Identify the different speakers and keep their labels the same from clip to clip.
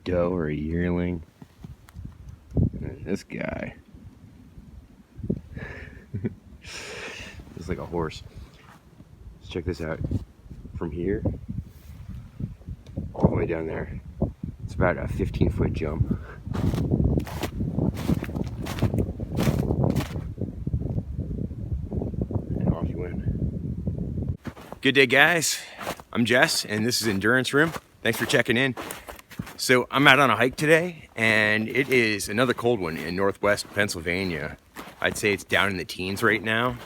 Speaker 1: doe or a yearling. And this guy is like a horse. Let's check this out. From here all the way down there, it's about a 15-foot jump. And off you went. Good day, guys. I'm Jess, and this is Endurance Room. Thanks for checking in. So I'm out on a hike today, and it is another cold one in northwest Pennsylvania. I'd say it's down in the teens right now.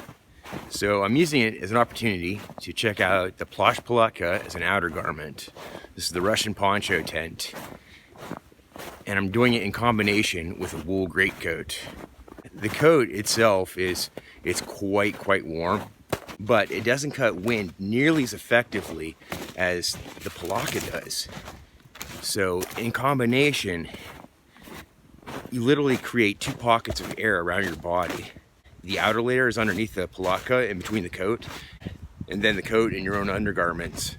Speaker 1: So I'm using it as an opportunity to check out the Plash Palatka as an outer garment. This is the Russian poncho tent. And I'm doing it in combination with a wool greatcoat. The coat itself it's quite warm, but it doesn't cut wind nearly as effectively as the palakta does. So in combination, you literally create two pockets of air around your body. The outer layer is underneath the palatka in between the coat, and then the coat and your own undergarments.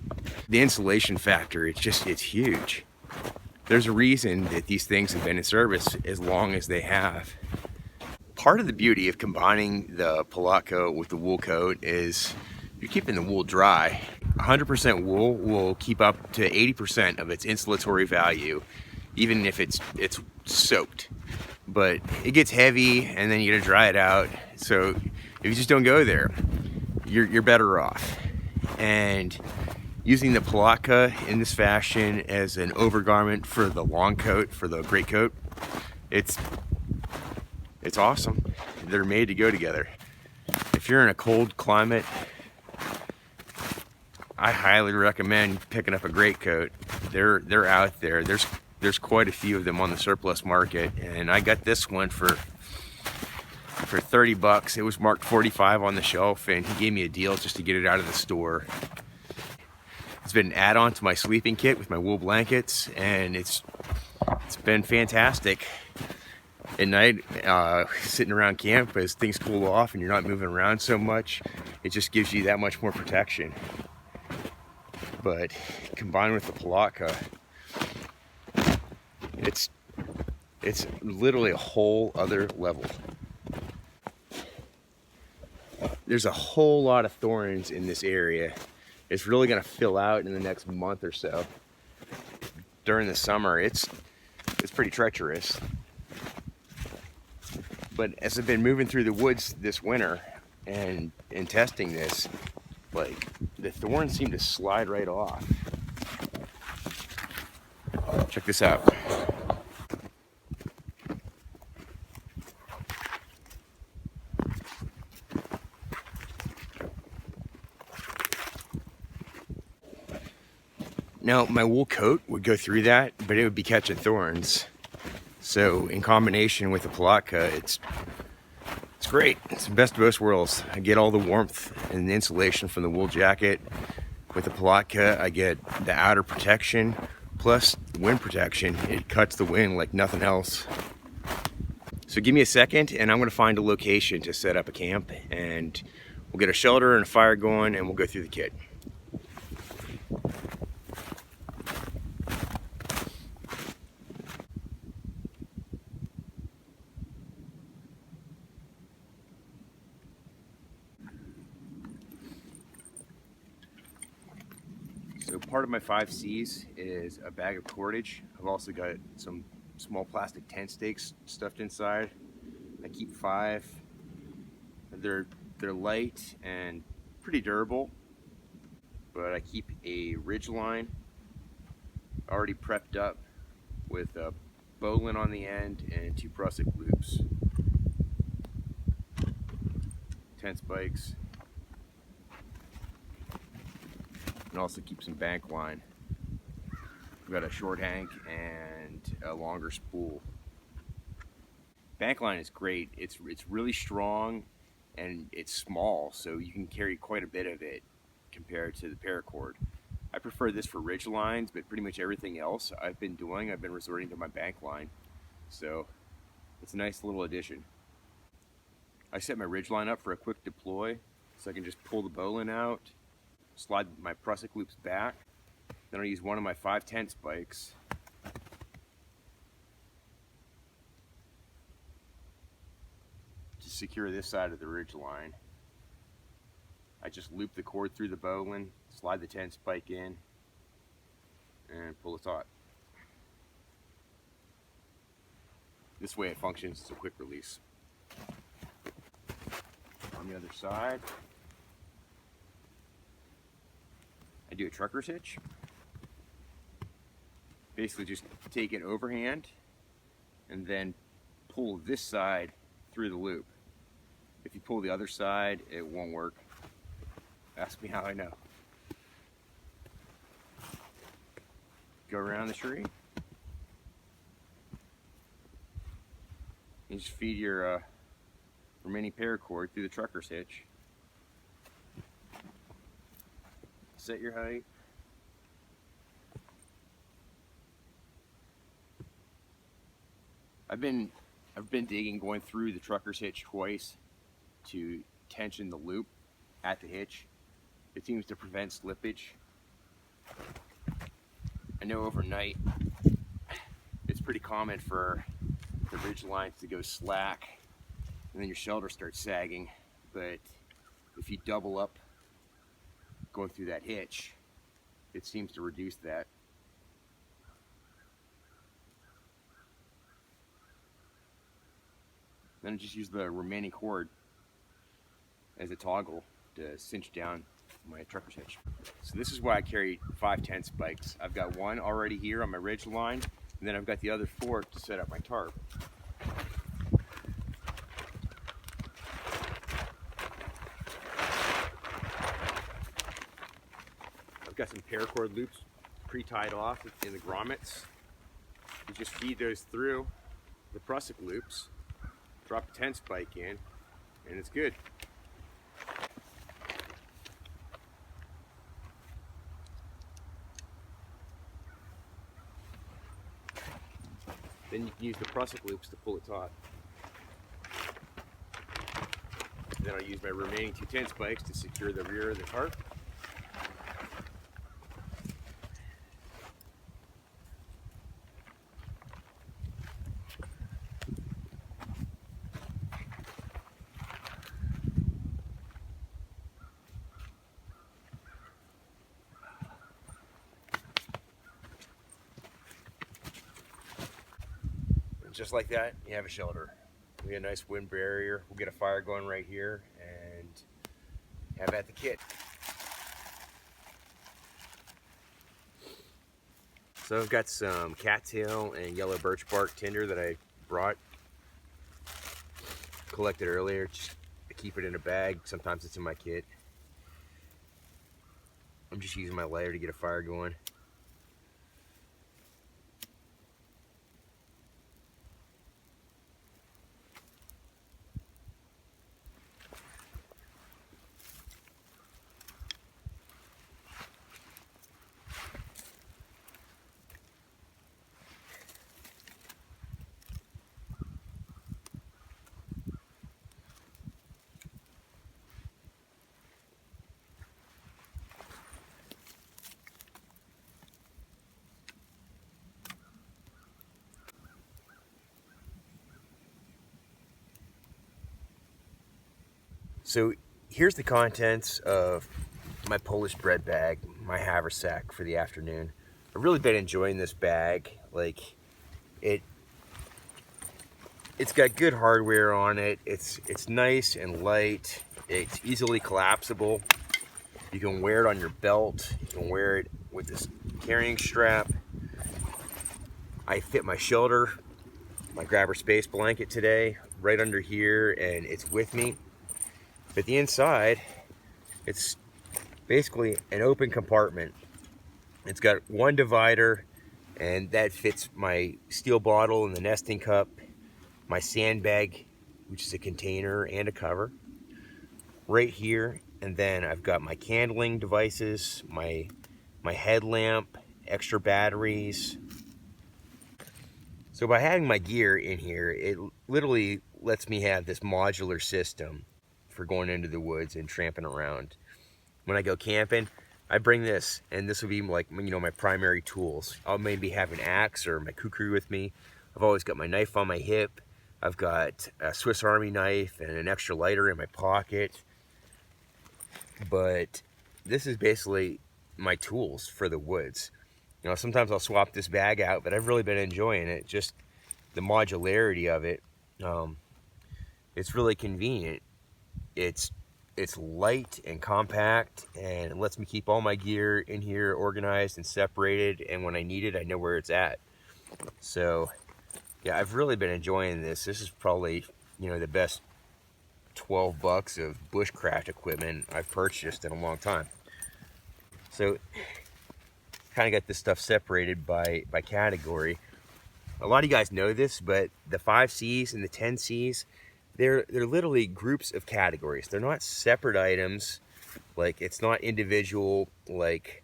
Speaker 1: The insulation factor, it's huge. There's a reason that these things have been in service as long as they have. Part of the beauty of combining the palatka with the wool coat is you're keeping the wool dry. 100% wool will keep up to 80% of its insulatory value, even if it's soaked. But it gets heavy, and then you gotta dry it out. So if you just don't go there, you're better off. And using the palatka in this fashion as an overgarment for the long coat, for the greatcoat, it's awesome. They're made to go together. If you're in a cold climate, I highly recommend picking up a greatcoat. They're out there. There's quite a few of them on the surplus market, and I got this one for 30 bucks. It was marked 45 on the shelf, and he gave me a deal just to get it out of the store. It's been an add-on to my sleeping kit with my wool blankets, and it's been fantastic. At night, sitting around camp, as things cool off and you're not moving around so much, it just gives you that much more protection. But combined with the palatka, it's literally a whole other level. There's a whole lot of thorns in this area. It's really gonna fill out in the next month or so. During the summer, it's pretty treacherous. But as I've been moving through the woods this winter and testing this, like, the thorns seem to slide right off. Check this out. Now, my wool coat would go through that, but it would be catching thorns. So in combination with the palatka, it's great. It's the best of both worlds. I get all the warmth and the insulation from the wool jacket. With the palatka, I get the outer protection plus wind protection. It cuts the wind like nothing else. So give me a second, and I'm going to find a location to set up a camp, and we'll get a shelter and a fire going, and we'll go through the kit. So part of my 5 C's is a bag of cordage. I've also got some small plastic tent stakes stuffed inside. I keep 5. They're light and pretty durable, but I keep a ridge line already prepped up with a bowline on the end and 2 prusik loops. Tent spikes. And also keep some bank line. We've got a short hank and a longer spool. Bank line is great. It's really strong and it's small, so you can carry quite a bit of it compared to the paracord. I prefer this for ridge lines, but pretty much everything else I've been resorting to my bank line. So it's a nice little addition. I set my ridge line up for a quick deploy, so I can just pull the bowline out, slide my prusik loops back, then I'll use one of my 5 tent spikes secure this side of the ridge line, I just loop the cord through the bowline, slide the 10 spike in, and pull it taut. This way it functions as a quick release. On the other side, I do a trucker's hitch. Basically just take it overhand and then pull this side through the loop. If you pull the other side, it won't work. Ask me how I know. Go around the tree. You just feed your remaining paracord through the trucker's hitch. Set your height. I've been digging, going through the trucker's hitch twice to tension the loop at the hitch. It seems to prevent slippage. I know overnight it's pretty common for the ridge lines to go slack and then your shoulder starts sagging, but if you double up going through that hitch, it seems to reduce that. Then I just use the remaining cord as a toggle to cinch down my trucker's hitch. So this is why I carry 5 10 spikes. I've got one already here on my ridge line, and then I've got the other 4 to set up my tarp. I've got some paracord loops pre-tied off in the grommets. You just feed those through the prusik loops, drop a 10 spike in, and it's good. Then you can use the prusik loops to pull it taut. And then I'll use my remaining 2 10 spikes to secure the rear of the tarp. Just like that, you have a shelter. We get a nice wind barrier. We'll get a fire going right here and have at the kit. So I've got some cattail and yellow birch bark tinder that I brought, collected earlier. Just keep it in a bag. Sometimes it's in my kit. I'm just using my lighter to get a fire going. So here's the contents of my Polish bread bag, my haversack for the afternoon. I've really been enjoying this bag. Like, it's got good hardware on it. It's nice and light. It's easily collapsible. You can wear it on your belt. You can wear it with this carrying strap. I fit my shoulder, my grabber space blanket today, right under here, and it's with me. But the inside, it's basically an open compartment. It's got one divider, and that fits my steel bottle and the nesting cup, my sandbag, which is a container and a cover, right here. And then I've got my candling devices, my headlamp, extra batteries. So by having my gear in here, it literally lets me have this modular system for going into the woods and tramping around. When I go camping, I bring this, and this will be like, you know, my primary tools. I'll maybe have an axe or my kukri with me. I've always got my knife on my hip. I've got a Swiss Army knife and an extra lighter in my pocket. But this is basically my tools for the woods. You know, sometimes I'll swap this bag out, but I've really been enjoying it. Just the modularity of it. It's really convenient. It's light and compact, and it lets me keep all my gear in here organized and separated, and when I need it, I know where it's at. So yeah, I've really been enjoying this. This is probably, you know, the best 12 bucks of bushcraft equipment I've purchased in a long time. So kind of got this stuff separated by category. A lot of you guys know this, but the 5Cs and the 10Cs, they're literally groups of categories. They're not separate items. Like, it's not individual, like,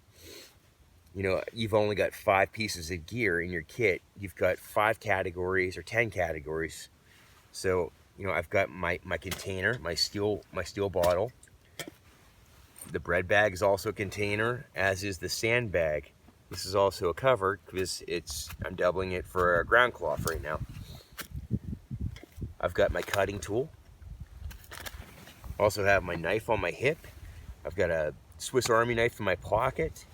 Speaker 1: you know, you've only got 5 pieces of gear in your kit. You've got 5 categories or 10 categories. So, you know, I've got my container, my steel bottle. The bread bag is also a container, as is the sand bag. This is also a cover because I'm doubling it for a ground cloth right now. I've got my cutting tool. Also have my knife on my hip. I've got a Swiss Army knife in my pocket.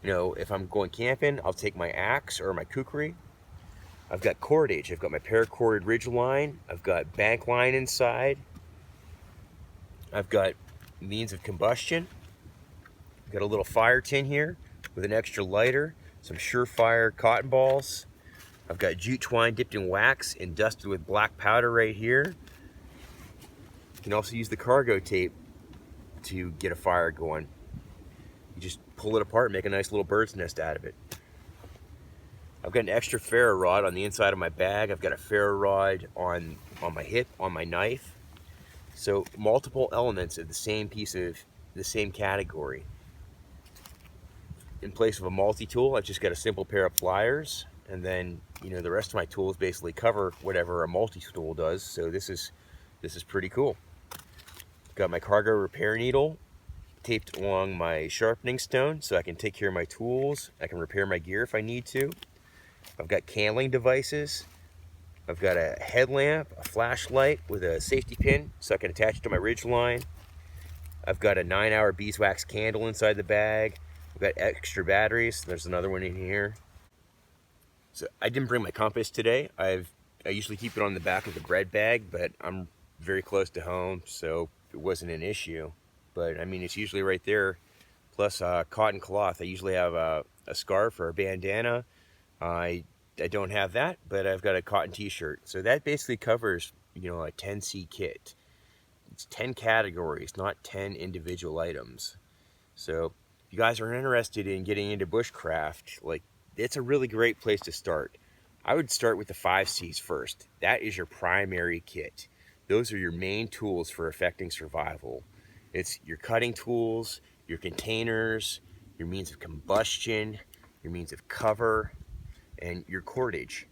Speaker 1: You know, if I'm going camping, I'll take my axe or my kukri. I've got cordage. I've got my paracord ridge line. I've got bank line inside. I've got means of combustion. I've got a little fire tin here with an extra lighter, some surefire cotton balls. I've got jute twine dipped in wax and dusted with black powder right here. You can also use the cargo tape to get a fire going. You just pull it apart and make a nice little bird's nest out of it. I've got an extra ferro rod on the inside of my bag. I've got a ferro rod on my hip, on my knife. So multiple elements of the same piece of the same category. In place of a multi-tool, I've just got a simple pair of pliers, and then, you know, the rest of my tools basically cover whatever a multi-tool does. So this is pretty cool. Got my cargo repair needle taped along my sharpening stone so I can take care of my tools. I can repair my gear if I need to. I've got candling devices. I've got a headlamp, a flashlight with a safety pin so I can attach it to my ridge line. I've got a 9-hour beeswax candle inside the bag. I've got extra batteries. There's another one in here. So I didn't bring my compass today. I usually keep it on the back of the bread bag, but I'm very close to home, so it wasn't an issue. But I mean, it's usually right there. Plus cotton cloth. I usually have a scarf or a bandana. I don't have that, but I've got a cotton t-shirt. So that basically covers, you know, a 10C kit. It's 10 categories, not 10 individual items. So if you guys are interested in getting into bushcraft, like, it's a really great place to start. I would start with the 5Cs first. That is your primary kit. Those are your main tools for effecting survival. It's your cutting tools, your containers, your means of combustion, your means of cover, and your cordage.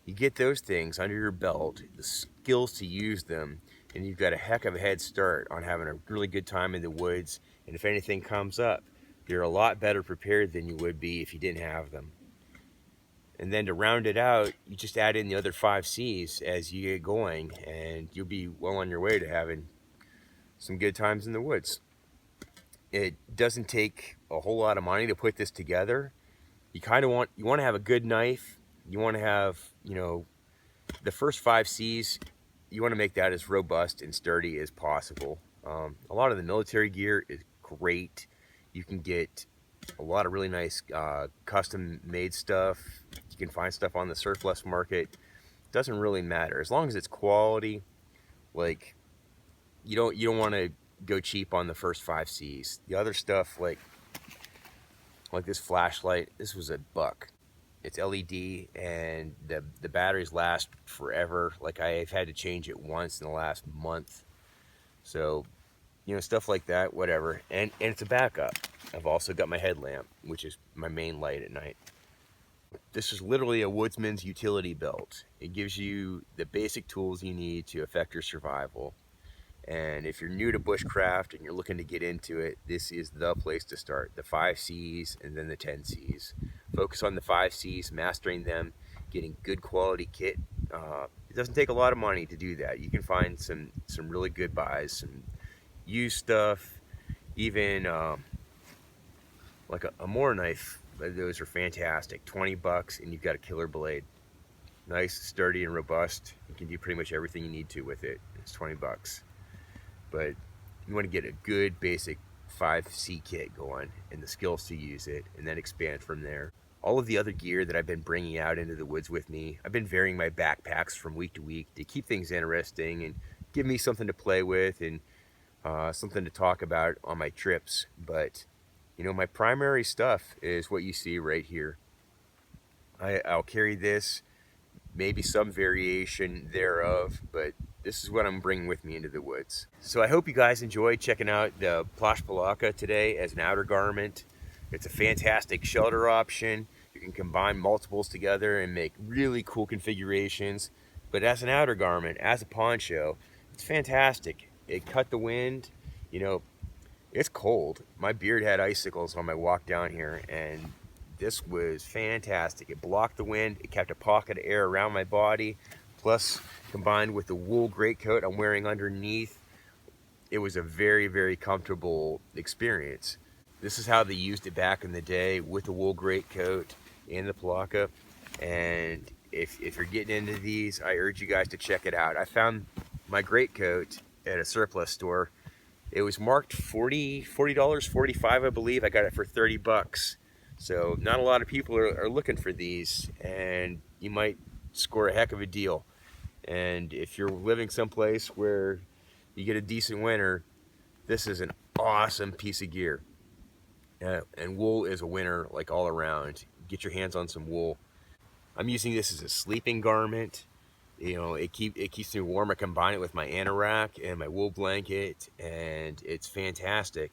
Speaker 1: You get those things under your belt, the skills to use them, and you've got a heck of a head start on having a really good time in the woods. And if anything comes up, you're a lot better prepared than you would be if you didn't have them. And then to round it out, you just add in the other 5Cs as you get going, and you'll be well on your way to having some good times in the woods. It doesn't take a whole lot of money to put this together. You want to have a good knife. You want to have, you know, the first 5Cs, you want to make that as robust and sturdy as possible. A lot of the military gear is great. You can get a lot of really nice custom made stuff. You can find stuff on the surplus market. It doesn't really matter as long as it's quality. Like, you don't want to go cheap on the first 5Cs. The other stuff, like this flashlight, this was $1. It's LED, and the batteries last forever. Like, I've had to change it once in the last month. So, you know, stuff like that, whatever. And it's a backup. I've also got my headlamp, which is my main light at night. This is literally a Woodsman's utility belt. It gives you the basic tools you need to affect your survival. And if you're new to bushcraft and you're looking to get into it, this is the place to start. The 5Cs and then the 10Cs. Focus on the 5Cs, mastering them, getting good quality kit, It doesn't take a lot of money to do that. You can find some really good buys, some used stuff, even like a more knife. Those are fantastic. 20 bucks and you've got a killer blade. Nice, sturdy, and robust. You can do pretty much everything you need to with it. It's 20 bucks. But you want to get a good basic 5C kit going and the skills to use it, and then expand from there. All of the other gear that I've been bringing out into the woods with me, I've been varying my backpacks from week to week to keep things interesting and give me something to play with and something to talk about on my trips. But you know, my primary stuff is what you see right here. I'll carry this, maybe some variation thereof, but this is what I'm bringing with me into the woods. So I hope you guys enjoyed checking out the Plash Palatka today as an outer garment. It's a fantastic shelter option. You can combine multiples together and make really cool configurations. But as an outer garment, as a poncho, it's fantastic. It cut the wind. You know, it's cold. My beard had icicles on my walk down here, and this was fantastic. It blocked the wind. It kept a pocket of air around my body. Plus, combined with the wool greatcoat I'm wearing underneath, it was a very, very comfortable experience. This is how they used it back in the day, with the wool greatcoat and the palatka. And if you're getting into these, I urge you guys to check it out. I found my greatcoat at a surplus store. It was marked $40, $45, I believe. I got it for 30 bucks. So not a lot of people are looking for these, and you might score a heck of a deal. And if you're living someplace where you get a decent winter, this is an awesome piece of gear. And wool is a winner, like, all around. Get your hands on some wool. I'm using this as a sleeping garment. You know, it keeps me warm. I combine it with my anorak and my wool blanket, and it's fantastic.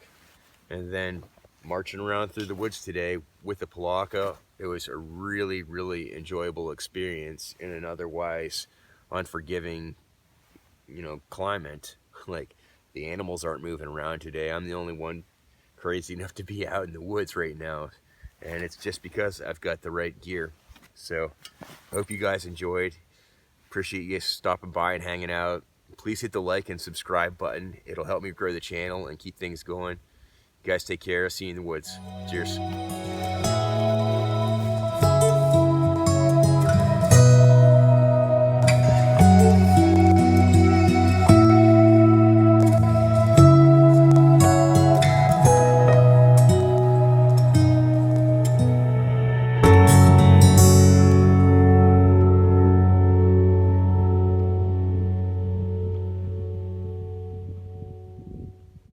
Speaker 1: And then marching around through the woods today with the palatka, it was a really, really enjoyable experience in an otherwise unforgiving, you know, climate. Like, the animals aren't moving around today. I'm the only one crazy enough to be out in the woods right now, and it's just because I've got the right gear. So I hope you guys enjoyed. Appreciate you stopping by and hanging out. Please hit the like and subscribe button. It'll help me grow the channel and keep things going. You guys take care. See you in the woods. Cheers.